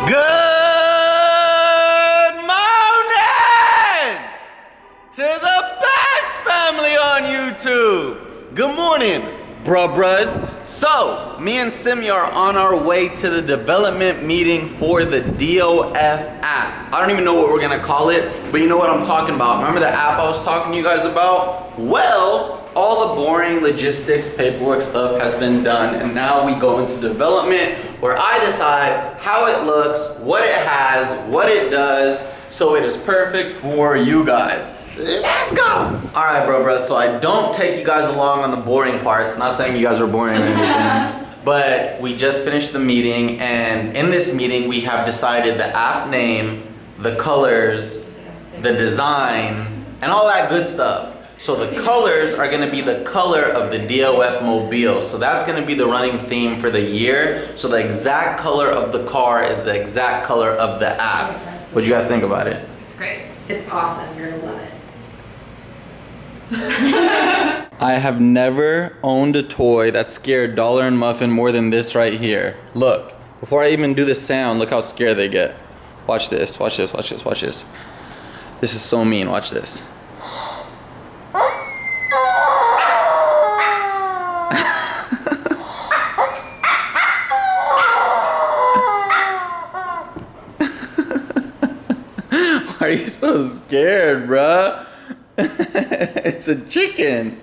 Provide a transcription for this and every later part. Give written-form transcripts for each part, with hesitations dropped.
Good morning to the best family on YouTube. Good morning, bruh. So, me and Simi are on our way to the development meeting for the DOF app. I don't even know what we're gonna call it, but you know what I'm talking about. Remember the app I was talking to you guys about? Well, all the boring logistics, paperwork stuff has been done, and now we go into development where I decide how it looks, what it has, what it does, so it is perfect for you guys. Let's go! All right, bro, so I don't take you guys along on the boring parts. Not saying you guys are boring or anything, but we just finished the meeting, and in this meeting, we have decided the app name, the colors, the design, and all that good stuff. So the colors are gonna be the color of the DOF Mobile. So that's gonna be the running theme for the year. So the exact color of the car is the exact color of the app. What do you guys think about it? It's great. It's awesome. You're gonna love it. I have never owned a toy that scared Dollar and Muffin more than this right here. Look, before I even do the sound, look how scared they get. Watch this, watch this, watch this, watch this. This is so mean, watch this. Why are you so scared, bruh? It's a chicken.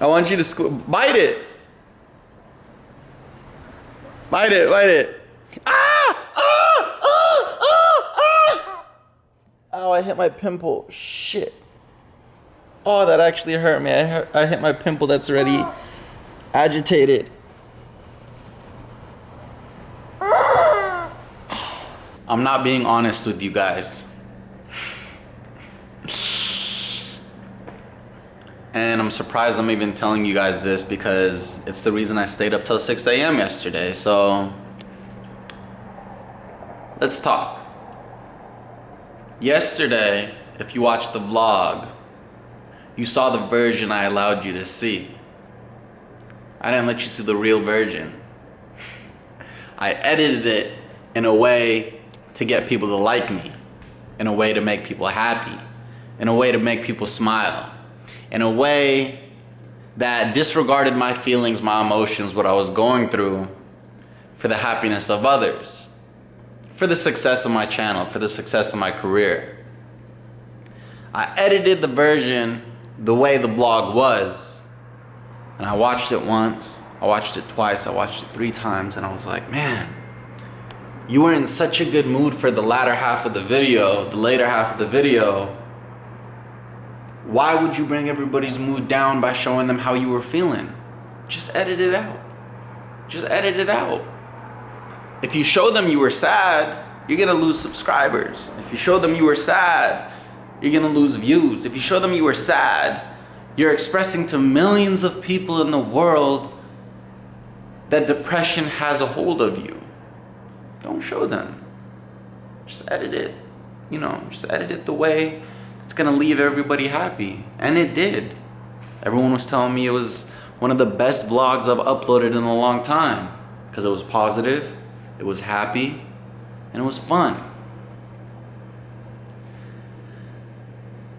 I want you to bite it. Bite it, bite it. Ah! Ah! Ah! Ah! Ah! Oh, I hit my pimple. Shit. Oh, that actually hurt me. I hit my pimple that's already agitated. I'm not being honest with you guys. And I'm surprised I'm even telling you guys this because it's the reason I stayed up till 6 a.m. yesterday. So let's talk. Yesterday, if you watched the vlog, you saw the version I allowed you to see. I didn't let you see the real version. I edited it in a way to get people to like me, in a way to make people happy, in a way to make people smile, in a way that disregarded my feelings, my emotions, what I was going through for the happiness of others, for the success of my channel, for the success of my career. I edited the version the way the vlog was, and I watched it once, I watched it twice, I watched it 3 times, and I was like, man, you were in such a good mood for the latter half of the video, the later half of the video. Why would you bring everybody's mood down by showing them how you were feeling? Just edit it out. Just edit it out. If you show them you were sad, you're gonna lose subscribers. If you show them you were sad, you're gonna lose views. If you show them you were sad, you're expressing to millions of people in the world that depression has a hold of you. Don't show them. Just edit it. You know, just edit it the way it's gonna leave everybody happy. And it did. Everyone was telling me it was one of the best vlogs I've uploaded in a long time because it was positive, it was happy, and it was fun.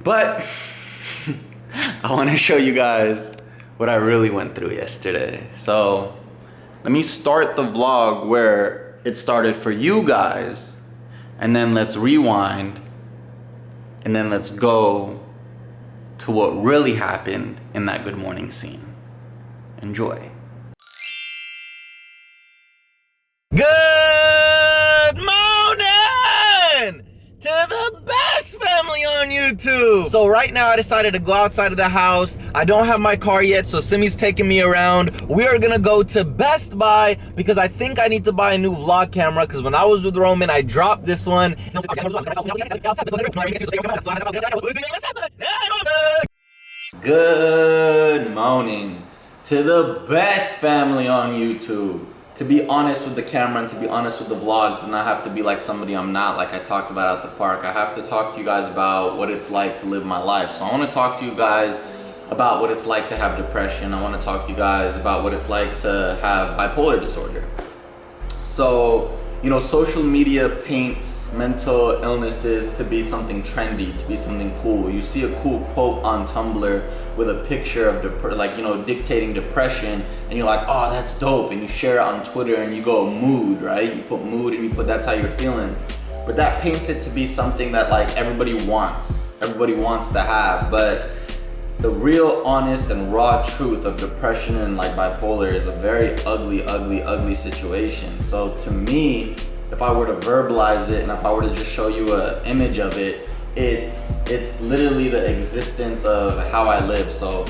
But I want to show you guys what I really went through yesterday. So let me start the vlog where it started for you guys, and then let's rewind, and then let's go to what really happened in that good morning scene. Enjoy. Good morning to the best family on YouTube. So right now I decided to go outside of the house. I don't have my car yet, so Simi's taking me around. We are gonna go to Best Buy because I think I need to buy a new vlog camera because when I was with Roman, I dropped this one. Good morning to the best family on YouTube. To be honest with the camera and to be honest with the vlogs, and I have to be like somebody I'm not, like I talked about at the park. I have to talk to you guys about what it's like to live my life. So I want to talk to you guys about what it's like to have depression. I want to talk to you guys about what it's like to have bipolar disorder. So You know, social media paints mental illnesses to be something trendy, to be something cool. You see a cool quote on Tumblr with a picture of dictating depression, and you're like, oh, that's dope, and you share it on Twitter and you go mood, right? You put mood and you put that's how you're feeling. But that paints it to be something that like everybody wants to have. But the real honest and raw truth of depression and like bipolar is a very ugly situation. So to me, if I were to verbalize it and if I were to just show you an image of it, it's literally the existence of how I live. So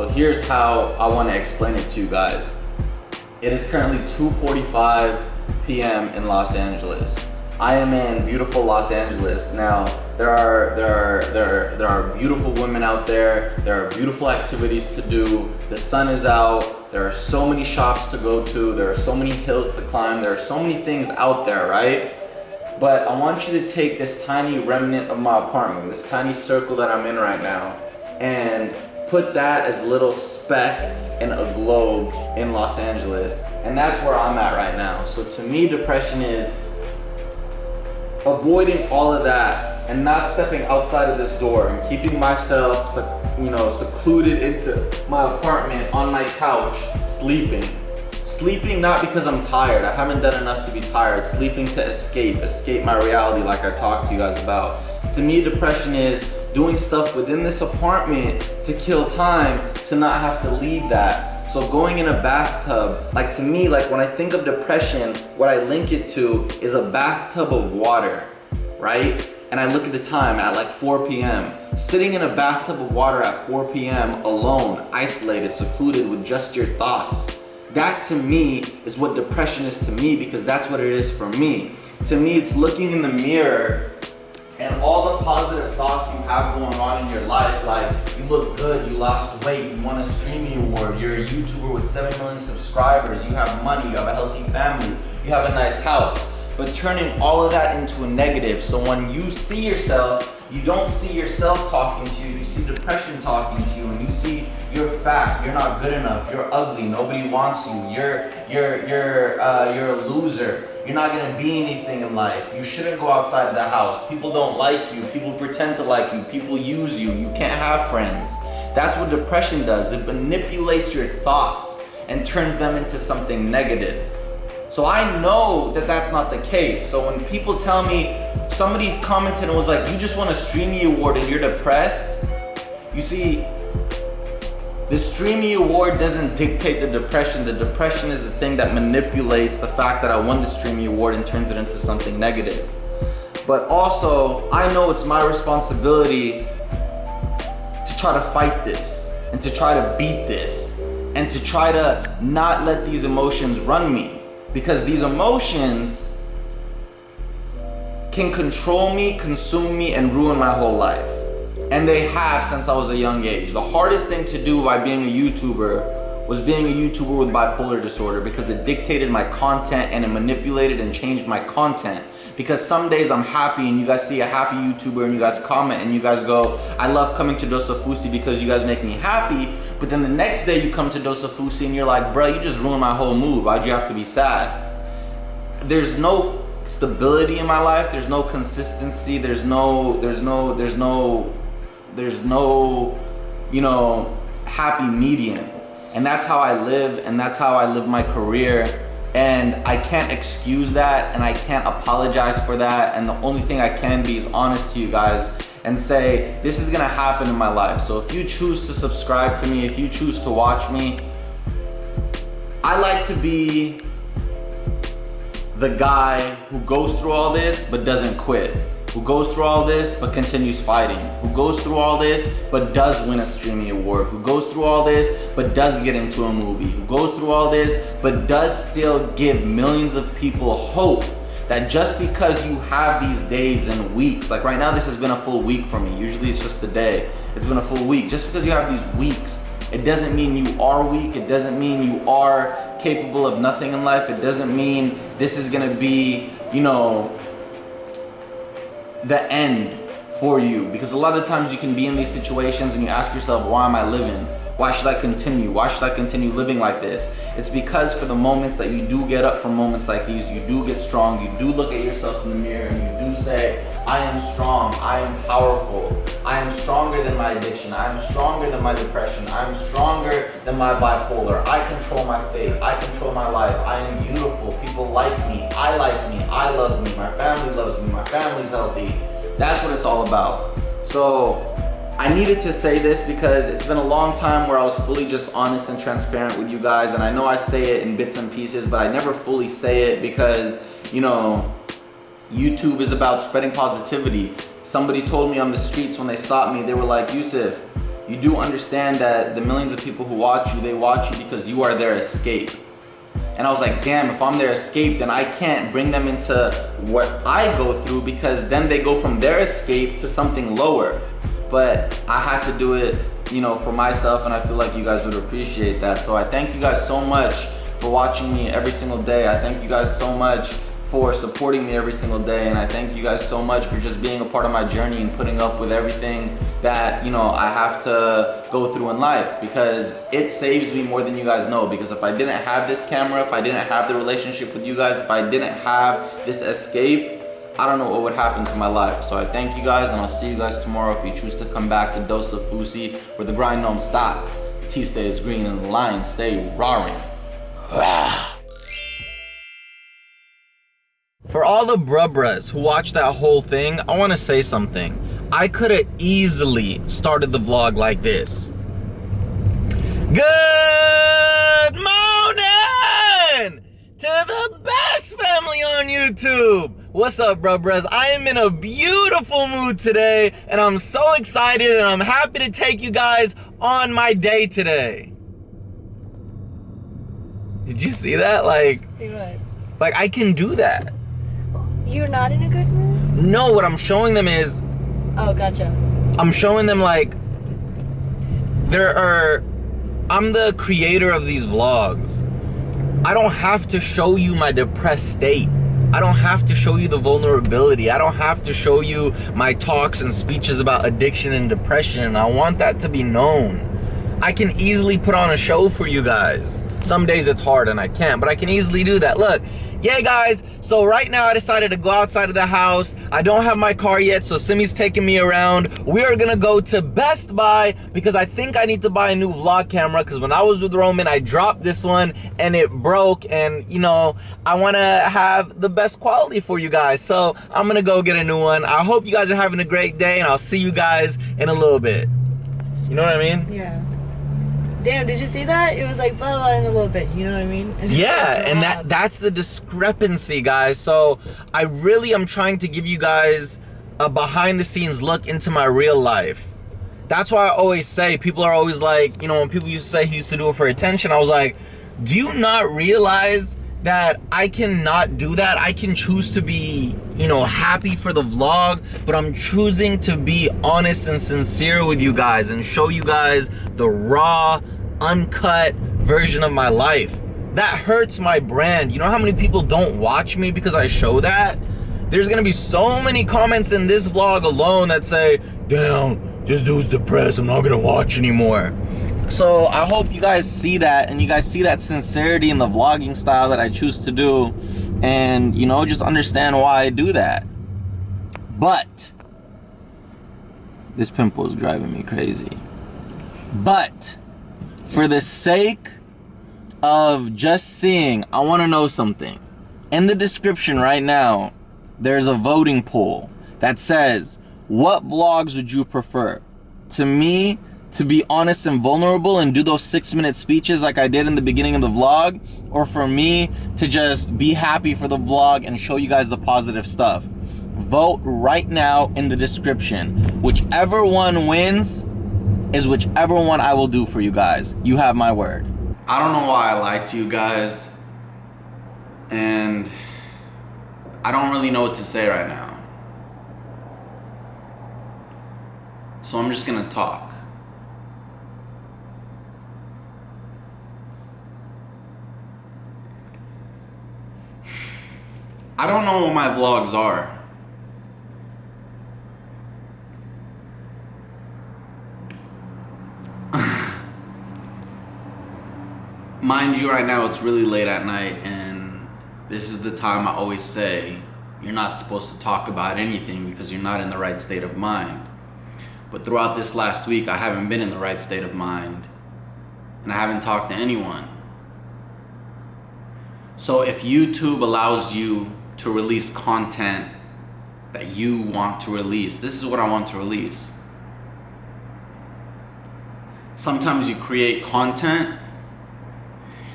here's how I want to explain it to you guys. It is currently 2:45 p.m. in Los Angeles. I am in beautiful Los Angeles. Now, there are beautiful women out there. There are beautiful activities to do. The sun is out. There are so many shops to go to. There are so many hills to climb. There are so many things out there, right? But I want you to take this tiny remnant of my apartment, this tiny circle that I'm in right now, and put that as a little speck in a globe in Los Angeles. And that's where I'm at right now. So to me, depression is avoiding all of that and not stepping outside of this door and keeping myself, secluded into my apartment on my couch, sleeping not because I'm tired. I haven't done enough to be tired. Sleeping to escape my reality, like I talked to you guys about. To me, depression is doing stuff within this apartment to kill time, to not have to leave that. So going in a bathtub, like to me, like when I think of depression, what I link it to is a bathtub of water, right? And I look at the time at like 4 p.m. Sitting in a bathtub of water at 4 p.m. alone, isolated, secluded with just your thoughts. That to me is what depression is to me, because that's what it is for me. To me, it's looking in the mirror and all the positive thoughts you have going on in your life, like you look good, you lost weight, you won a streaming award, you're a YouTuber with 7 million subscribers, you have money, you have a healthy family, you have a nice house. But turning all of that into a negative, so when you see yourself, you don't see yourself talking to you, you see depression talking to you, and you see you're fat, you're not good enough, you're ugly, nobody wants you, you're a loser, you're not gonna be anything in life, you shouldn't go outside of the house, people don't like you, people pretend to like you, people use you, you can't have friends. That's what depression does. It manipulates your thoughts and turns them into something negative. So I know that that's not the case. So when people tell me, somebody commented and was like, you just won a Streamy Award and you're depressed. You see, the Streamy Award doesn't dictate the depression. The depression is the thing that manipulates the fact that I won the Streamy Award and turns it into something negative. But also, I know it's my responsibility to try to fight this and to try to beat this and to try to not let these emotions run me. Because these emotions can control me, consume me, and ruin my whole life. And they have since I was a young age. The hardest thing to do by being a YouTuber was being a YouTuber with bipolar disorder, because it dictated my content and it manipulated and changed my content. Because some days I'm happy and you guys see a happy YouTuber and you guys comment and you guys go, I love coming to DOSEofFOUSEY because you guys make me happy. But then the next day you come to DOSEofFOUSEY and you're like, bro, you just ruined my whole mood. Why'd you have to be sad? There's no stability in my life. There's no consistency. There's no, happy medium. And that's how I live, and that's how I live my career. And I can't excuse that, and I can't apologize for that. And the only thing I can be is honest to you guys and say, this is gonna happen in my life. So if you choose to subscribe to me, if you choose to watch me, I like to be the guy who goes through all this but doesn't quit, who goes through all this but continues fighting, who goes through all this but does win a Streamy Award, who goes through all this but does get into a movie, who goes through all this but does still give millions of people hope that just because you have these days and weeks, like right now this has been a full week for me, usually it's just a day, it's been a full week. Just because you have these weeks, it doesn't mean you are weak, it doesn't mean you are capable of nothing in life, it doesn't mean this is gonna be, the end for you. Because a lot of times you can be in these situations and you ask yourself, why am I living? Why should I continue? Why should I continue living like this? It's because for the moments that you do get up from moments like these, you do get strong, you do look at yourself in the mirror and you do say, I am strong, I am powerful, I am stronger than my addiction, I am stronger than my depression, I am stronger than my bipolar, I control my fate, I control my life, I am beautiful, people like me, I love me, my family loves me, my family's healthy. That's what it's all about. So I needed to say this because it's been a long time where I was fully just honest and transparent with you guys, and I know I say it in bits and pieces, but I never fully say it because, you know, YouTube is about spreading positivity. Somebody told me on the streets when they stopped me, they were like, Yusuf, you do understand that the millions of people who watch you, they watch you because you are their escape. And I was like, damn, if I'm their escape, then I can't bring them into what I go through, because then they go from their escape to something lower. But I have to do it, you know, for myself, and I feel like you guys would appreciate that. So I thank you guys so much for watching me every single day. I thank you guys so much for supporting me every single day, and I thank you guys so much for just being a part of my journey and putting up with everything that, you know, I have to go through in life, because it saves me more than you guys know. Because if I didn't have this camera, if I didn't have the relationship with you guys, if I didn't have this escape, I don't know what would happen to my life. So I thank you guys, and I'll see you guys tomorrow if you choose to come back to Dose of Fousey, where the grind don't stop, the tea stays green, and the lions stay roaring. For all the bruh-bruhs who watched that whole thing, I want to say something. I could have easily started the vlog like this. Good morning to the best family on YouTube. What's up, bruh-bruhs? I am in a beautiful mood today, and I'm so excited, and I'm happy to take you guys on my day today. Did you see that? See what? Like I can do that. You're not in a good mood? No, what I'm showing them is, Oh, gotcha. I'm showing them like, I'm the creator of these vlogs. I don't have to show you my depressed state. I don't have to show you the vulnerability. I don't have to show you my talks and speeches about addiction and depression, and I want that to be known. I can easily put on a show for you guys. Some days it's hard and I can't, but I can easily do that. Look, yeah guys, so right now I decided to go outside of the house. I don't have my car yet, so Simi's taking me around. We are gonna go to Best Buy because I think I need to buy a new vlog camera, because when I was with Roman, I dropped this one and it broke, and you know, I wanna have the best quality for you guys. So I'm gonna go get a new one. I hope you guys are having a great day, and I'll see you guys in a little bit. You know what I mean? Yeah. Damn, did you see that? It was like blah blah in a little bit, you know what I mean? Yeah, and that's the discrepancy, guys. So I really am trying to give you guys a behind the scenes look into my real life. That's why I always say, people are always like, you know, when people used to say he used to do it for attention, I was like, do you not realize that I cannot do that? I can choose to be, you know, happy for the vlog, but I'm choosing to be honest and sincere with you guys and show you guys the raw, uncut version of my life. That hurts my brand. You know how many people don't watch me because I show that? There's gonna be so many comments in this vlog alone that say, damn, this dude's depressed, I'm not gonna watch anymore. So I hope you guys see that, and you guys see that sincerity in the vlogging style that I choose to do, and you know, just understand why I do that. But this pimple is driving me crazy. But for the sake of just seeing, I want to know something. In the description right now, there's a voting poll that says, what vlogs would you prefer? To me, to be honest and vulnerable and do those 6-minute speeches like I did in the beginning of the vlog, or for me to just be happy for the vlog and show you guys the positive stuff? Vote right now in the description. Whichever one wins is whichever one I will do for you guys. You have my word. I don't know why I lied to you guys, and I don't really know what to say right now. So I'm just gonna talk. I don't know what my vlogs are. mind you, right now it's really late at night, and this is the time I always say you're not supposed to talk about anything because you're not in the right state of mind. But throughout this last week, I haven't been in the right state of mind, and I haven't talked to anyone. So if YouTube allows you to release content that you want to release, this is what I want to release. Sometimes you create content,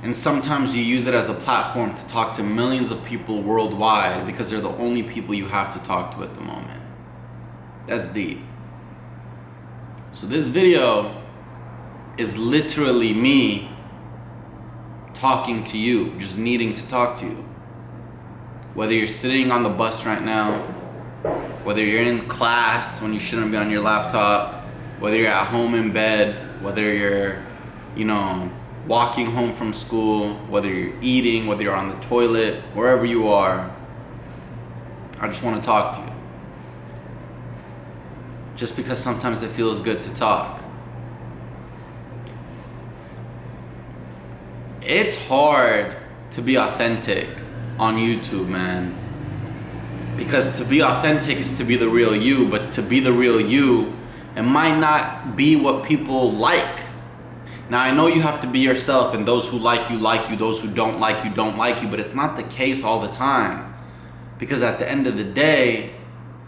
and sometimes you use it as a platform to talk to millions of people worldwide because they're the only people you have to talk to at the moment. That's deep. So this video is literally me talking to you, just needing to talk to you. Whether you're sitting on the bus right now, whether you're in class when you shouldn't be on your laptop, whether you're at home in bed, whether you're, walking home from school, whether you're eating, whether you're on the toilet, wherever you are, I just want to talk to you. Just because sometimes it feels good to talk. It's hard to be authentic on YouTube, man. Because to be authentic is to be the real you, but to be the real you, it might not be what people like. Now, I know you have to be yourself, and those who like you, those who don't like you, but it's not the case all the time. Because at the end of the day,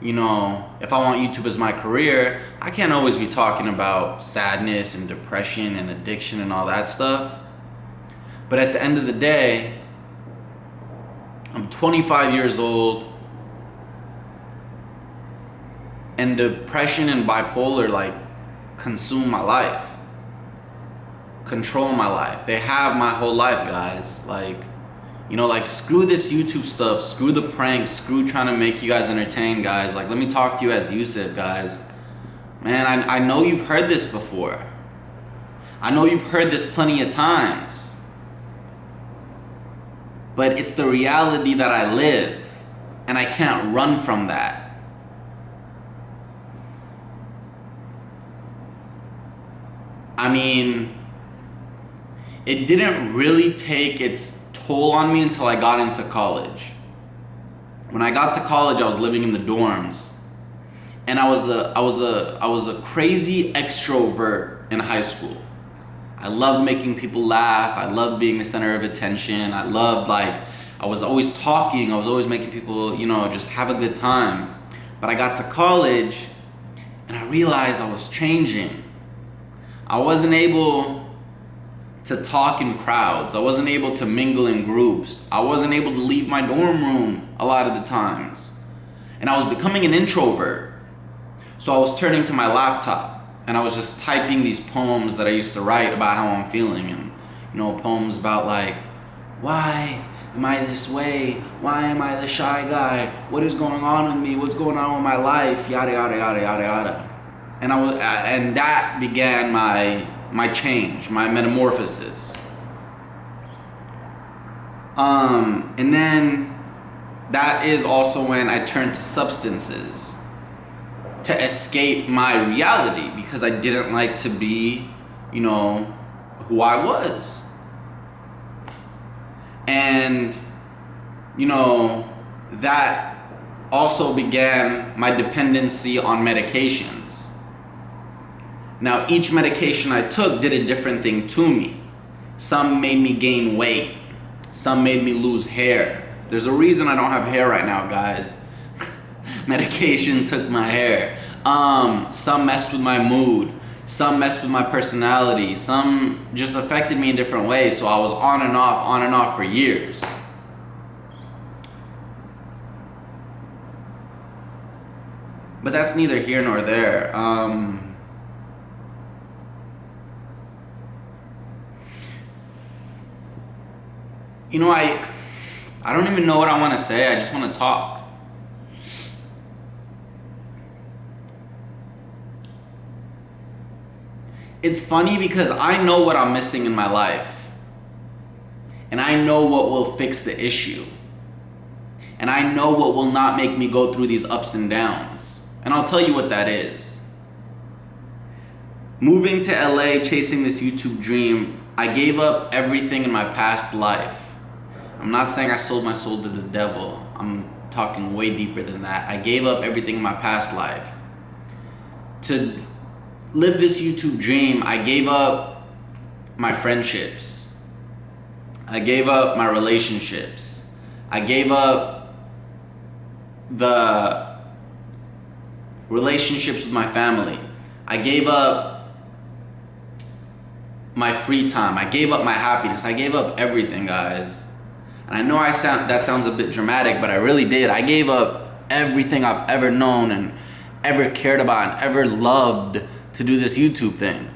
if I want YouTube as my career, I can't always be talking about sadness and depression and addiction and all that stuff. But at the end of the day, I'm 25 years old, and depression and bipolar consume my life, control my life. They have my whole life, guys. Screw this YouTube stuff, screw the pranks, screw trying to make you guys entertain, guys. Let me talk to you as Yusuf, guys. Man, I know you've heard this before. I know you've heard this plenty of times. But it's the reality that I live, and I can't run from that. It didn't really take its toll on me until I got into college. When I got to college, I was living in the dorms, and I was a crazy extrovert in high school. I loved making people laugh. I loved being the center of attention. I was always talking. I was always making people, just have a good time. But I got to college, and I realized I was changing. I wasn't able to talk in crowds. I wasn't able to mingle in groups. I wasn't able to leave my dorm room a lot of the times. And I was becoming an introvert. So I was turning to my laptop, and I was just typing these poems that I used to write about how I'm feeling. And, poems about why am I this way? Why am I the shy guy? What is going on with me? What's going on with my life? Yada, yada, yada, yada, yada. And that began my change, my metamorphosis. And then that is also when I turned to substances to escape my reality, because I didn't like to be, who I was. And, that also began my dependency on medications. Now, each medication I took did a different thing to me. Some made me gain weight. Some made me lose hair. There's a reason I don't have hair right now, guys. Medication took my hair. Some messed with my mood. Some messed with my personality. Some just affected me in different ways. So I was on and off for years. But that's neither here nor there. I don't even know what I want to say. I just want to talk. It's funny because I know what I'm missing in my life. And I know what will fix the issue. And I know what will not make me go through these ups and downs. And I'll tell you what that is. Moving to LA, chasing this YouTube dream, I gave up everything in my past life. I'm not saying I sold my soul to the devil. I'm talking way deeper than that. I gave up everything in my past life to live this YouTube dream. I gave up my friendships. I gave up my relationships. I gave up the relationships with my family. I gave up my free time. I gave up my happiness. I gave up everything, guys. And I know that sounds a bit dramatic, but I really did. I gave up everything I've ever known and ever cared about and ever loved to do this YouTube thing.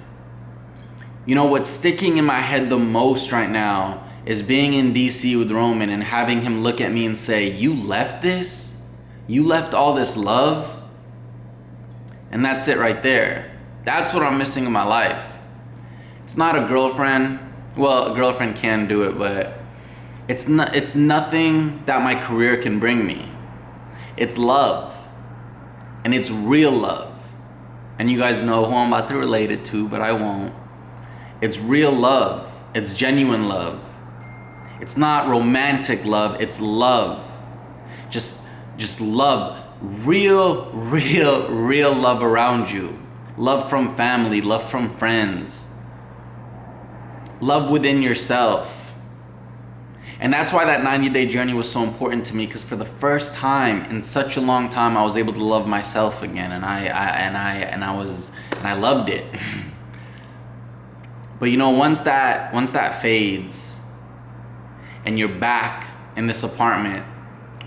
You know, what's sticking in my head the most right now is being in DC with Roman and having him look at me and say, "You left this? You left all this love?" And that's it right there. That's what I'm missing in my life. It's not a girlfriend. Well, a girlfriend can do it, but it's nothing that my career can bring me. It's love. And it's real love. And you guys know who I'm about to relate it to, but I won't. It's real love. It's genuine love. It's not romantic love, it's love. Just love. Real love around you. Love from family, love from friends. Love within yourself. And that's why that 90-day journey was so important to me, because for the first time in such a long time, I was able to love myself again, and I loved it. But you know, once that fades, and you're back in this apartment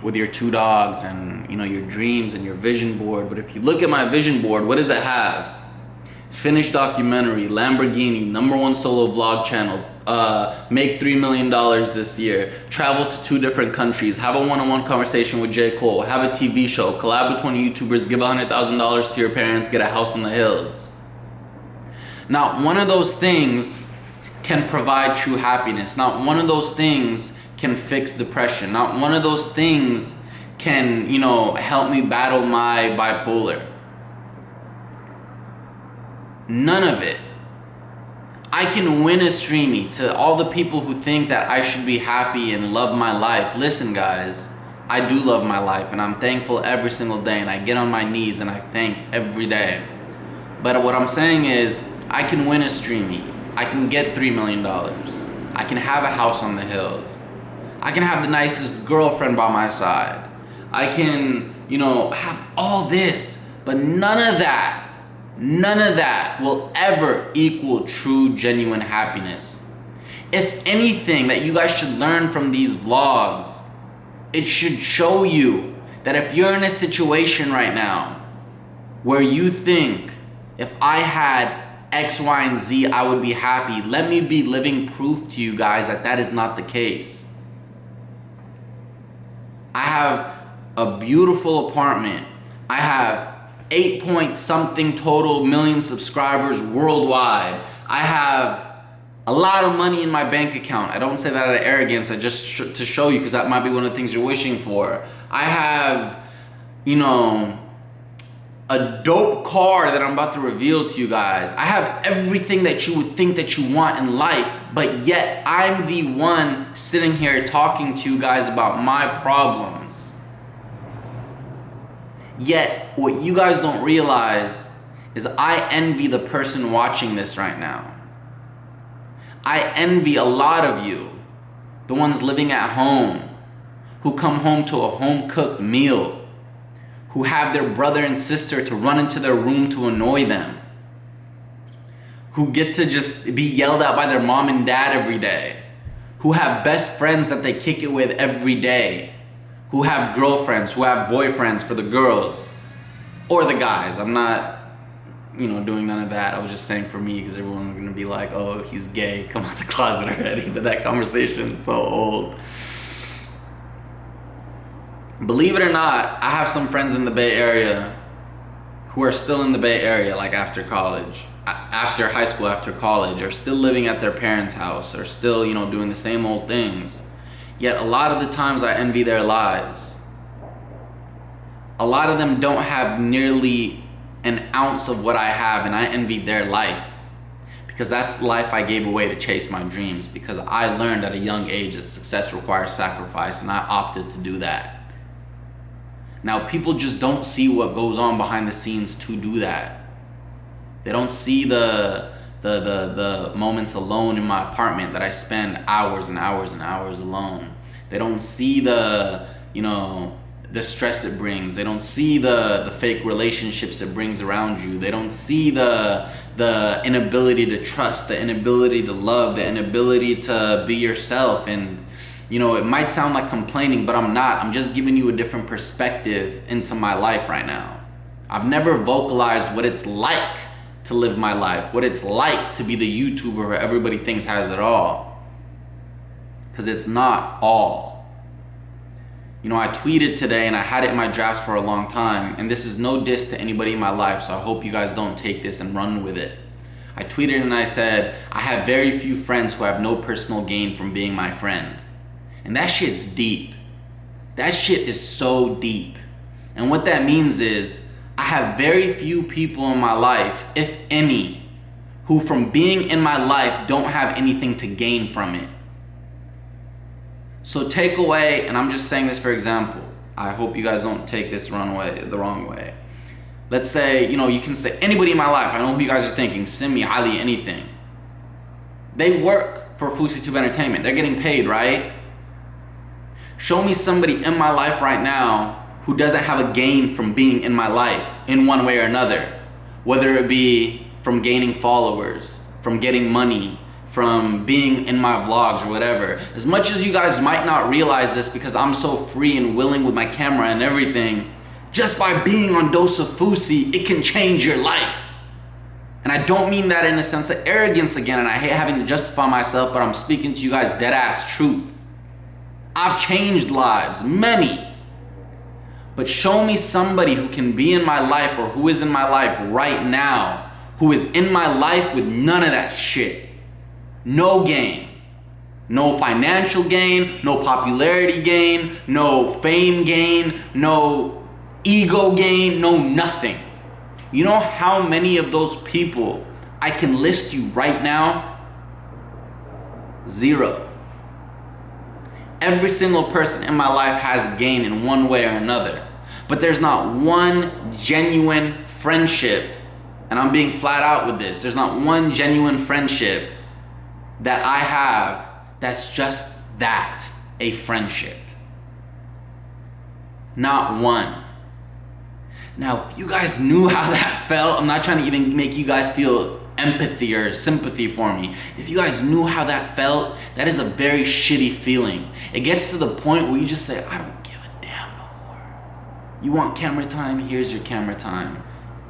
with your 2 dogs and, you know, your dreams and your vision board. But if you look at my vision board, what does it have? Finished documentary, Lamborghini, #1 solo vlog channel, make $3 million this year, travel to 2 different countries, have a one-on-one conversation with J. Cole, have a TV show, collab with 20 YouTubers, give $100,000 to your parents, get a house in the hills. Not one of those things can provide true happiness. Not one of those things can fix depression. Not one of those things can, you know, help me battle my bipolar. None of it. I can win a streamy to all the people who think that I should be happy and love my life. Listen, guys, I do love my life, and I'm thankful every single day, and I get on my knees and I thank every day. But what I'm saying is, I can win a streamy. I can get $3 million. I can have a house on the hills. I can have the nicest girlfriend by my side. I can, you know, have all this, but none of that will ever equal true, genuine happiness. If anything that you guys should learn from these vlogs, it should show you that if you're in a situation right now where you think, if I had X, Y, and Z, I would be happy. Let me be living proof to you guys that that is not the case. I have a beautiful apartment. I have 8-point-something total million subscribers worldwide. I have a lot of money in my bank account. I don't say that out of arrogance, I just to show you, because that might be one of the things you're wishing for. I have, you know, a dope car that I'm about to reveal to you guys. I have everything that you would think that you want in life, but yet I'm the one sitting here talking to you guys about my problems. Yet, what you guys don't realize is I envy the person watching this right now. I envy a lot of you, the ones living at home, who come home to a home-cooked meal, who have their brother and sister to run into their room to annoy them, who get to just be yelled at by their mom and dad every day, who have best friends that they kick it with every day, who have girlfriends, who have boyfriends for the girls, or the guys. I'm not, you know, doing none of that. I was just saying for me, because everyone's gonna be like, oh, he's gay, come out the closet already, but that conversation is so old. Believe it or not, I have some friends in the Bay Area who are still in the Bay Area, like after college, after high school, after college, are still living at their parents' house, are still, you know, doing the same old things. Yet a lot of the times I envy their lives. A lot of them don't have nearly an ounce of what I have, and I envy their life. because that's the life I gave away to chase my dreams, because I learned at a young age that success requires sacrifice, and I opted to do that. Now, people just don't see what goes on behind the scenes to do that. They don't see the moments alone in my apartment that I spend hours and hours and hours alone. They don't see the stress it brings. They don't see the fake relationships it brings around you. They don't see the inability to trust, the inability to love, the inability to be yourself. And it might sound like complaining, but I'm not. I'm just giving you a different perspective into my life right now. I've never vocalized what it's like to live my life, what it's like to be the YouTuber who everybody thinks has it all. Because it's not all. I tweeted today, and I had it in my drafts for a long time, and this is no diss to anybody in my life, so I hope you guys don't take this and run with it. I tweeted and I said, I have very few friends who have no personal gain from being my friend. And that shit's deep. That shit is so deep. And what that means is, I have very few people in my life, if any, who from being in my life don't have anything to gain from it. So take away, and I'm just saying this for example, I hope you guys don't take this the wrong way. Let's say, you can say anybody in my life, I know who you guys are thinking, Simi, Ali, anything. They work for Fousey Tube Entertainment. They're getting paid, right? Show me somebody in my life right now who doesn't have a gain from being in my life in one way or another. Whether it be from gaining followers, from getting money, from being in my vlogs or whatever. As much as you guys might not realize this because I'm so free and willing with my camera and everything, just by being on DOSEofFOUSEY, it can change your life. And I don't mean that in a sense of arrogance again, and I hate having to justify myself, but I'm speaking to you guys dead ass truth. I've changed lives, many. But show me somebody who can be in my life or who is in my life right now, who is in my life with none of that shit. No gain. No financial gain, no popularity gain, no fame gain, no ego gain, no nothing. You know how many of those people I can list you right now? 0. Every single person in my life has gain in one way or another. But there's not one genuine friendship, and I'm being flat out with this, there's not one genuine friendship that I have that's just that, a friendship. Not one. Now, if you guys knew how that felt, I'm not trying to even make you guys feel empathy or sympathy for me. If you guys knew how that felt, that is a very shitty feeling. It gets to the point where you just say, I don't give a damn no more. You want camera time? Here's your camera time.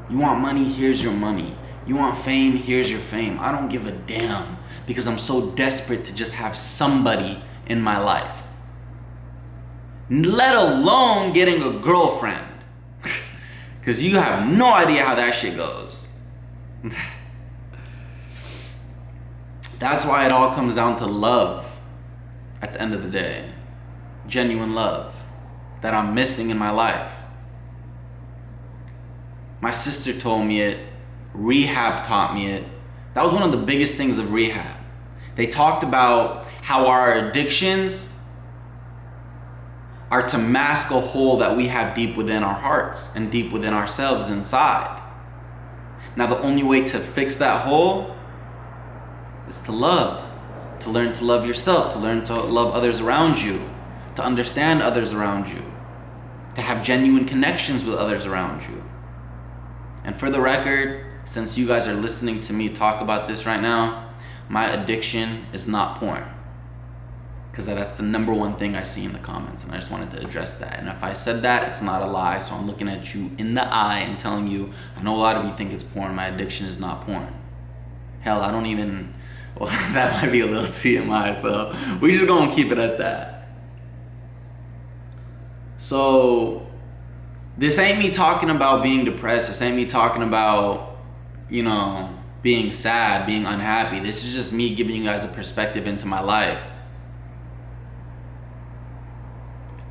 You want money? Here's your money. You want fame? Here's your fame. I don't give a damn because I'm so desperate to just have somebody in my life. Let alone getting a girlfriend. Because you have no idea how that shit goes. That's why it all comes down to love at the end of the day. Genuine love that I'm missing in my life. My sister told me it. Rehab taught me it. That was one of the biggest things of rehab. They talked about how our addictions are to mask a hole that we have deep within our hearts and deep within ourselves inside. Now the only way to fix that hole is to love. To learn to love yourself, to learn to love others around you, to understand others around you, to have genuine connections with others around you. And for the record, since you guys are listening to me talk about this right now, my addiction is not porn. Because that's the number one thing I see in the comments, and I just wanted to address that. And if I said that, it's not a lie, so I'm looking at you in the eye and telling you, I know a lot of you think it's porn, my addiction is not porn. Hell, I don't even, well, that might be a little TMI, so we're just gonna keep it at that. So, this ain't me talking about being depressed, this ain't me talking about, being sad, being unhappy. This is just me giving you guys a perspective into my life.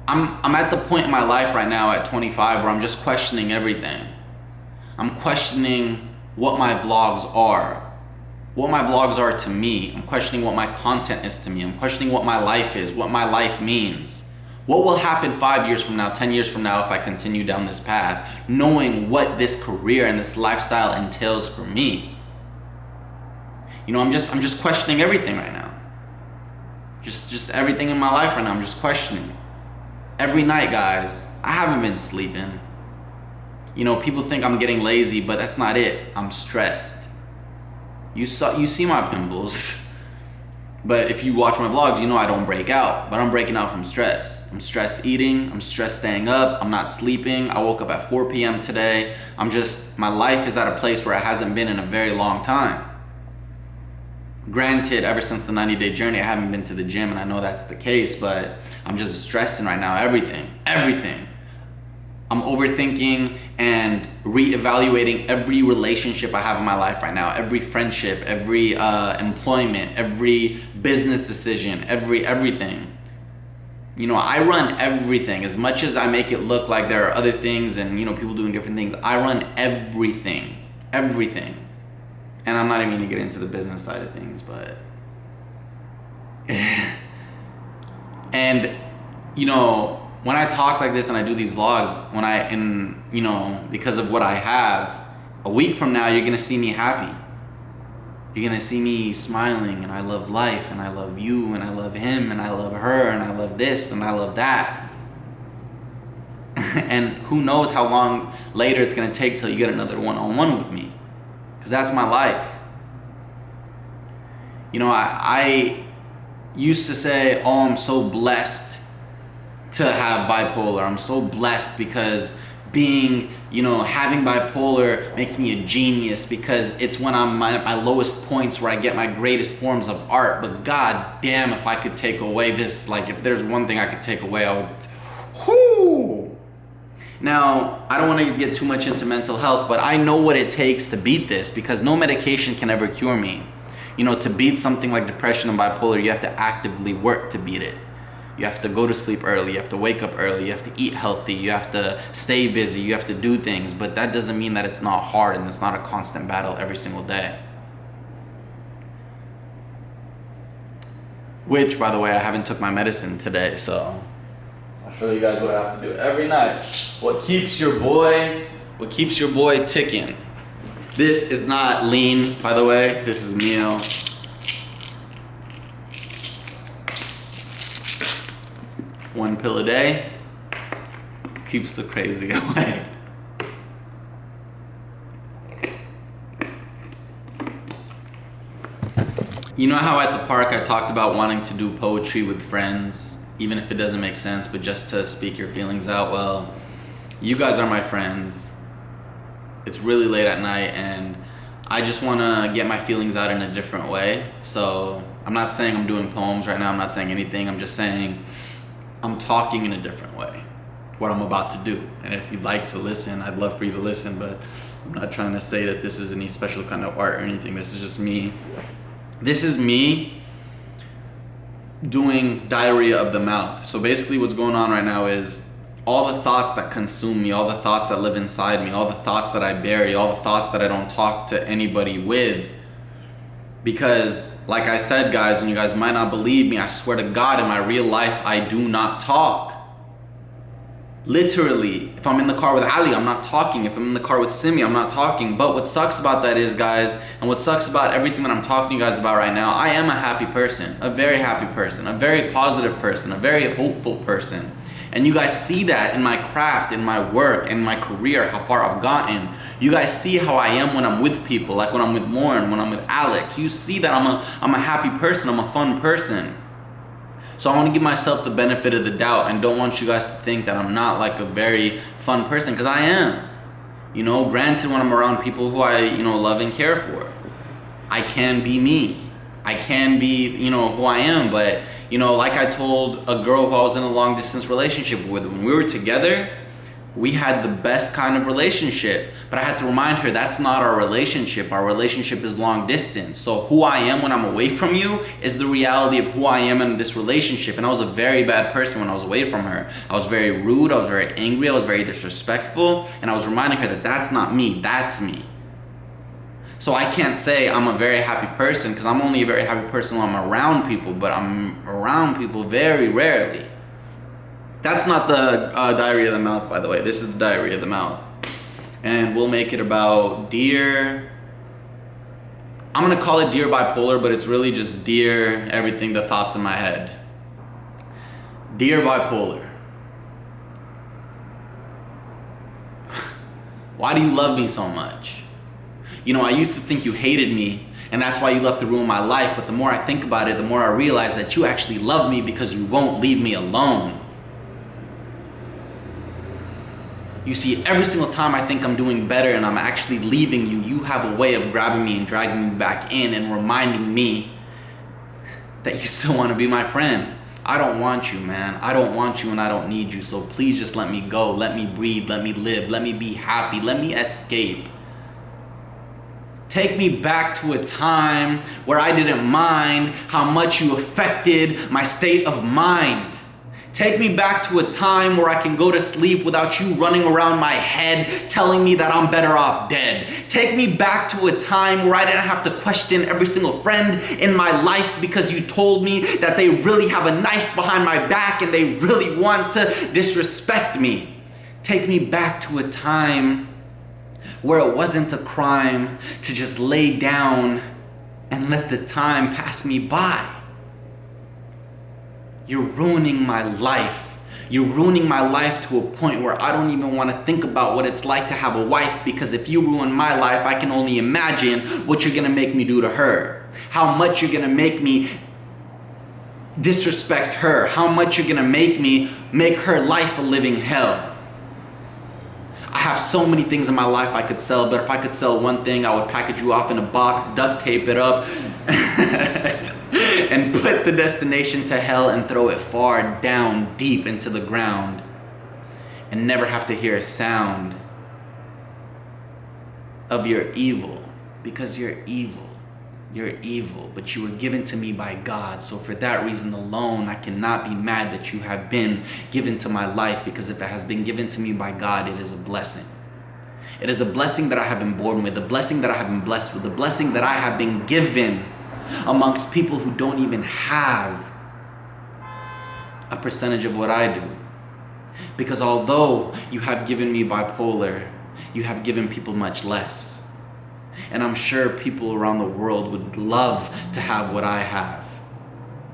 I'm at the point in my life right now at 25 where I'm just questioning everything. I'm questioning what my vlogs are, what my vlogs are to me. I'm questioning what my content is to me. I'm questioning what my life is, what my life means. What will happen 5 years from now, 10 years from now if I continue down this path, knowing what this career and this lifestyle entails for me? You know, I'm just questioning everything right now. Just everything in my life right now, I'm just questioning. Every night, guys, I haven't been sleeping. You know, people think I'm getting lazy, but that's not it. I'm stressed. You see my pimples. But if you watch my vlogs, you know I don't break out. But I'm breaking out from stress. I'm stress eating. I'm stress staying up. I'm not sleeping. I woke up at 4 p.m. today. My life is at a place where it hasn't been in a very long time. Granted, ever since the 90-day journey, I haven't been to the gym, and I know that's the case, but I'm just stressing right now. Everything. I'm overthinking and reevaluating every relationship I have in my life right now, every friendship, every employment, every business decision, everything. You know, I run everything. As much as I make it look like there are other things and, you know, people doing different things, I run everything. And I'm not even gonna get into the business side of things, but and you know, when I talk like this and I do these vlogs, you know, because of what I have, a week from now, you're gonna see me happy. You're gonna see me smiling, and I love life, and I love you, and I love him, and I love her, and I love this, and I love that. And who knows how long later it's gonna take till you get another one-on-one with me, because that's my life. You know, I used to say, oh, I'm so blessed to have bipolar. I'm so blessed because having bipolar makes me a genius, because it's when I'm at my lowest points where I get my greatest forms of art. But god damn, if I could take away this, like if there's one thing I could take away, I would, whoo! Now, I don't want to get too much into mental health, but I know what it takes to beat this, because no medication can ever cure me. You know, to beat something like depression and bipolar, you have to actively work to beat it. You have to go to sleep early, you have to wake up early, you have to eat healthy, you have to stay busy, you have to do things, but that doesn't mean that it's not hard and it's not a constant battle every single day. Which, by the way, I haven't took my medicine today, so I'll show you guys what I have to do every night. What keeps your boy ticking. This is not lean, by the way, this is meal. One pill a day keeps the crazy away. You know how at the park I talked about wanting to do poetry with friends, even if it doesn't make sense, but just to speak your feelings out? Well, you guys are my friends. It's really late at night and I just want to get my feelings out in a different way. So I'm not saying I'm doing poems right now, I'm not saying anything, I'm just saying I'm talking in a different way, what I'm about to do. And if you'd like to listen, I'd love for you to listen, but I'm not trying to say that this is any special kind of art or anything. This is just me. This is me doing diarrhea of the mouth. So basically what's going on right now is all the thoughts that consume me, all the thoughts that live inside me, all the thoughts that I bury, all the thoughts that I don't talk to anybody with. Because, like I said, guys, and you guys might not believe me, I swear to God, in my real life, I do not talk. Literally, if I'm in the car with Ali, I'm not talking. If I'm in the car with Simi, I'm not talking. But what sucks about that is, guys, and what sucks about everything that I'm talking to you guys about right now, I am a happy person, a very happy person, a very positive person, a very hopeful person. And you guys see that in my craft, in my work, in my career, how far I've gotten. You guys see how I am when I'm with people, like when I'm with Lauren, when I'm with Alex. You see that I'm a happy person, I'm a fun person. So I want to give myself the benefit of the doubt and don't want you guys to think that I'm not like a very fun person, because I am. You know, granted, when I'm around people who I, love and care for, I can be me. I can be, who I am, but like I told a girl who I was in a long distance relationship with, when we were together, we had the best kind of relationship. But I had to remind her that's not our relationship. Our relationship is long distance. So who I am when I'm away from you is the reality of who I am in this relationship. And I was a very bad person when I was away from her. I was very rude, I was very angry, I was very disrespectful. And I was reminding her that that's not me, that's me. So I can't say I'm a very happy person because I'm only a very happy person when I'm around people, but I'm around people very rarely. That's not the diary of the mouth, by the way. This is the diary of the mouth. And we'll make it about dear... I'm gonna call it Dear Bipolar, but it's really just Dear Everything, the thoughts in my head. Dear Bipolar. Why do you love me so much? You know, I used to think you hated me, and that's why you left to ruin my life, but the more I think about it, the more I realize that you actually love me because you won't leave me alone. You see, every single time I think I'm doing better and I'm actually leaving you, you have a way of grabbing me and dragging me back in and reminding me that you still want to be my friend. I don't want you, man. I don't want you and I don't need you. So please just let me go. Let me breathe. Let me live. Let me be happy. Let me escape. Take me back to a time where I didn't mind how much you affected my state of mind. Take me back to a time where I can go to sleep without you running around my head telling me that I'm better off dead. Take me back to a time where I didn't have to question every single friend in my life because you told me that they really have a knife behind my back and they really want to disrespect me. Take me back to a time where it wasn't a crime to just lay down and let the time pass me by. You're ruining my life. You're ruining my life to a point where I don't even want to think about what it's like to have a wife, because if you ruin my life, I can only imagine what you're gonna make me do to her. How much you're gonna make me disrespect her. How much you're gonna make her life a living hell. I have so many things in my life I could sell, but if I could sell one thing, I would package you off in a box, duct tape it up, and put the destination to hell and throw it far down deep into the ground and never have to hear a sound of your evil, because you're evil. You're evil, but you were given to me by God. So for that reason alone, I cannot be mad that you have been given to my life, because if it has been given to me by God, it is a blessing. It is a blessing that I have been born with, a blessing that I have been blessed with, a blessing that I have been given amongst people who don't even have a percentage of what I do. Because although you have given me bipolar, you have given people much less. And I'm sure people around the world would love to have what I have,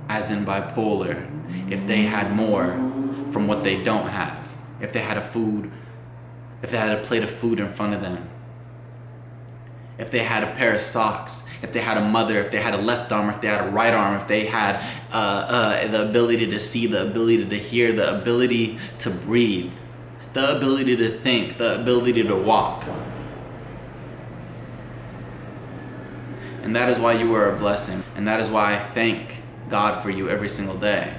as in bipolar, if they had more from what they don't have. If they had a plate of food in front of them. If they had a pair of socks. If they had a mother, if they had a left arm, if they had a right arm, if they had the ability to see, the ability to hear, the ability to breathe, the ability to think, the ability to walk. And that is why you are a blessing. And that is why I thank God for you every single day.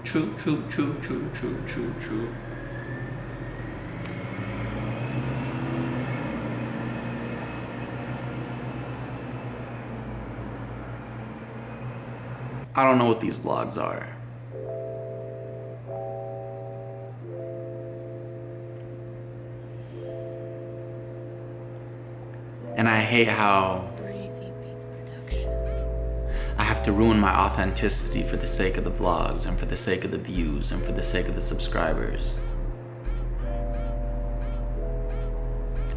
True, true, true, true, true, true, true. I don't know what these vlogs are. And I hate how I have to ruin my authenticity for the sake of the vlogs and for the sake of the views and for the sake of the subscribers.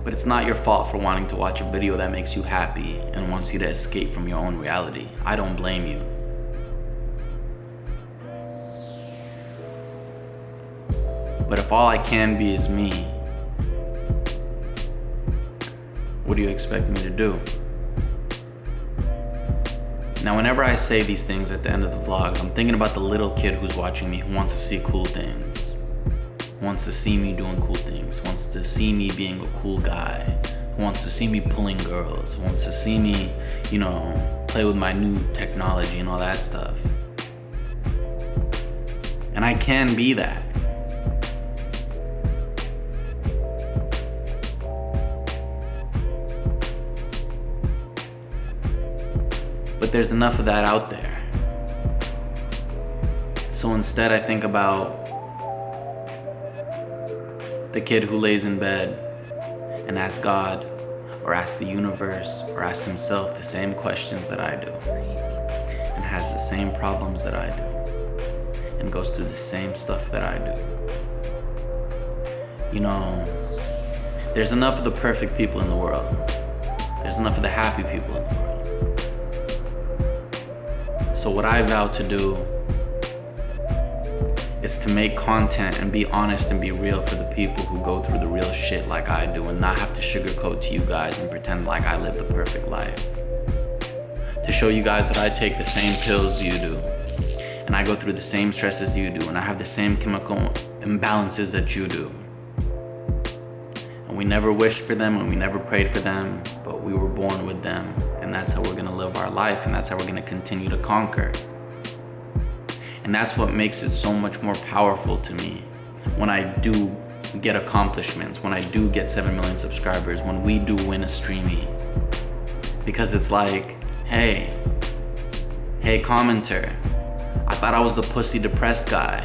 But it's not your fault for wanting to watch a video that makes you happy and wants you to escape from your own reality. I don't blame you. But if all I can be is me, what do you expect me to do? Now, whenever I say these things at the end of the vlogs, I'm thinking about the little kid who's watching me, who wants to see cool things, who wants to see me doing cool things, wants to see me being a cool guy, who wants to see me pulling girls, who wants to see me, play with my new technology and all that stuff. And I can be that. But But there's enough of that out there. So instead I think about the kid who lays in bed and asks God, or asks the universe, or asks himself the same questions that I do, and has the same problems that I do, and goes through the same stuff that I do. You know, there's enough of the perfect people in the world. There's enough of the happy people in the world. So what I vow to do is to make content and be honest and be real for the people who go through the real shit like I do, and not have to sugarcoat to you guys and pretend like I live the perfect life. To show you guys that I take the same pills you do, and I go through the same stresses you do, and I have the same chemical imbalances that you do. And we never wished for them and we never prayed for them, but we were born with them, and that's how we're gonna live our life, and that's how we're gonna continue to conquer. And that's what makes it so much more powerful to me when I do get accomplishments, when I do get 7 million subscribers, when we do win a streamy. Because it's like, hey commenter, I thought I was the pussy depressed guy.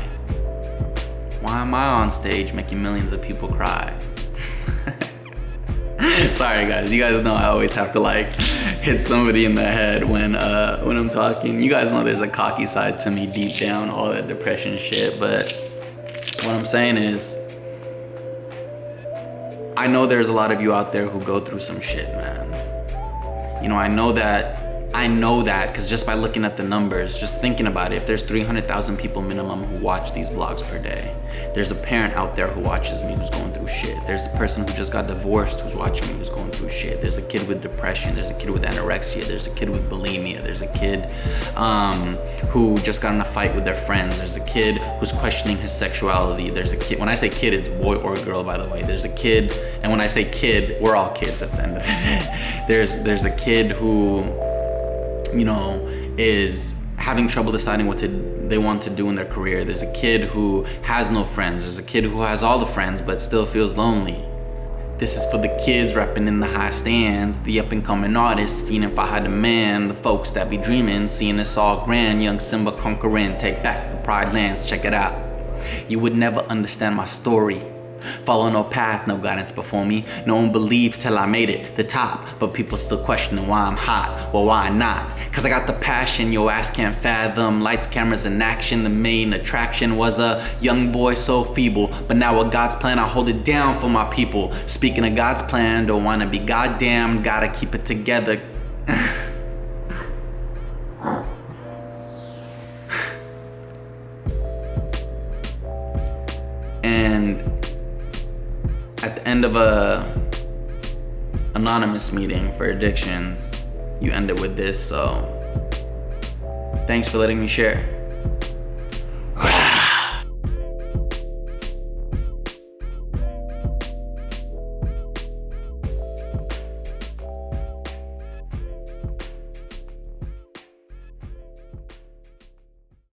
Why am I on stage making millions of people cry? Sorry guys, you guys know I always have to like hit somebody in the head when I'm talking. You guys know there's a cocky side to me deep down, all that depression shit, but what I'm saying is, I know there's a lot of you out there who go through some shit, man. You know, I know that because just by looking at the numbers, just thinking about it, if there's 300,000 people minimum who watch these vlogs per day, there's a parent out there who watches me who's going through shit. There's a person who just got divorced who's watching me who's going through shit. There's a kid with depression. There's a kid with anorexia. There's a kid with bulimia. There's a kid who just got in a fight with their friends. There's a kid who's questioning his sexuality. There's a kid, when I say kid, it's boy or girl, by the way. There's a kid, and when I say kid, we're all kids at the end of the day. There's a kid who, you know, is having trouble deciding what they want to do in their career. There's a kid who has no friends. There's a kid who has all the friends but still feels lonely. This is for the kids repping in the high stands, the up and coming artists feeding for high demand, the folks that be dreaming, seeing us all grand, young Simba conquering, take back the pride lands, check it out. You would never understand my story. Follow no path, no guidance before me. No one believed till I made it the top, but people still questioning why I'm hot. Well, why not? Cause I got the passion your ass can't fathom. Lights, cameras, and action. The main attraction was a young boy so feeble, but now with God's plan I hold it down for my people. Speaking of God's plan, don't wanna be goddamn, gotta keep it together. And at the end of a anonymous meeting for addictions, you end it with this, so thanks for letting me share.